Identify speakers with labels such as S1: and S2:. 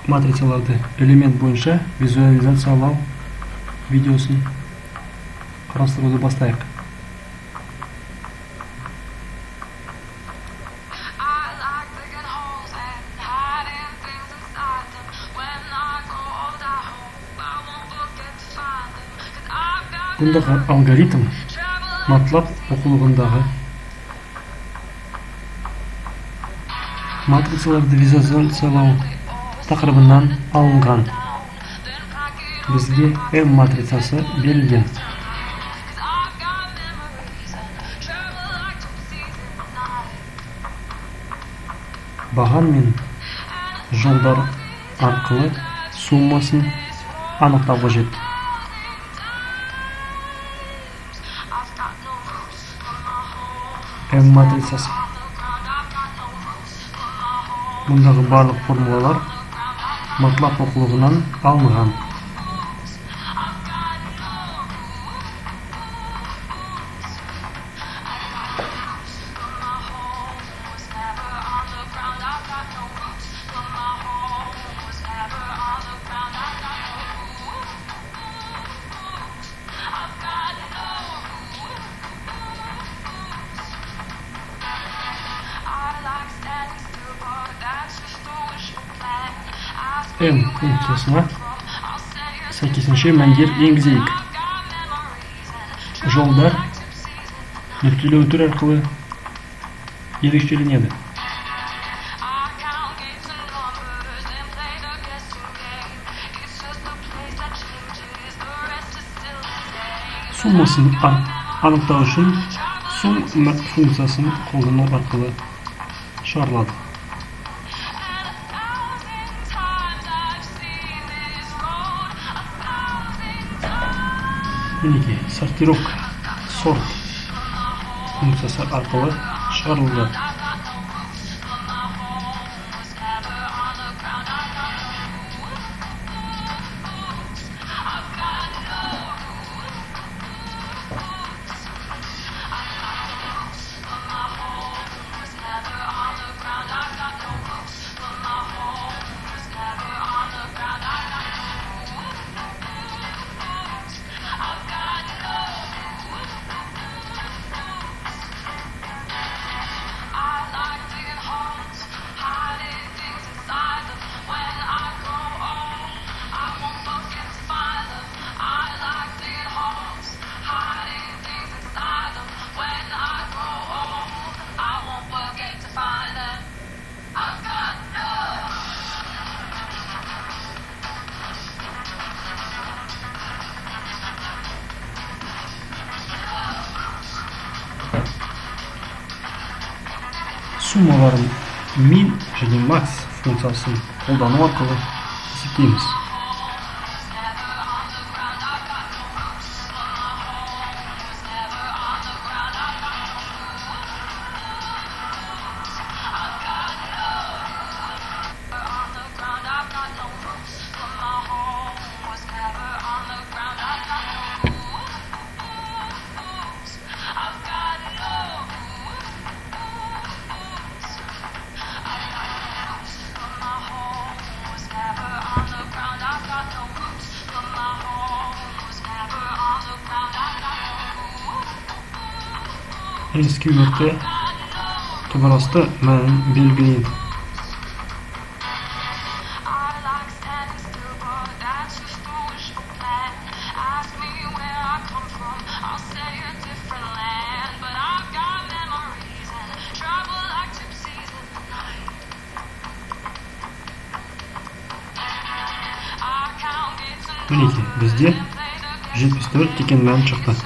S1: матрицаларды элемент бойынша визуализациялау видеосын қарастыруды бастайық. Бұндағы алгоритм MATLAB оқулығындағы матрицаларды визуализациялау тақырыбынан алынған. Бізге M матрицасы берілген. Баған мен жолдар арқылы суммасын анықтау қажет. M матрицасы. Мұндағы барлық формулалар MATLAB оқулығынан алынған. M функциясына сәйкесінше мәндер енгізейік. Жолдар нүктелі өтір арқылы ерекшеленеді. Суммасын анықтау үшін сум функциясын қолдану арқылы шығарылады. Мінеки, сортировка, сорт функциясы арқылы шығарылды. Суммаларын min және max функциясын қолдану арқылы есептейміз. SQL-де түбірасты мәнін белгілейді. Мінеки, бізде 74 деген мән шықты.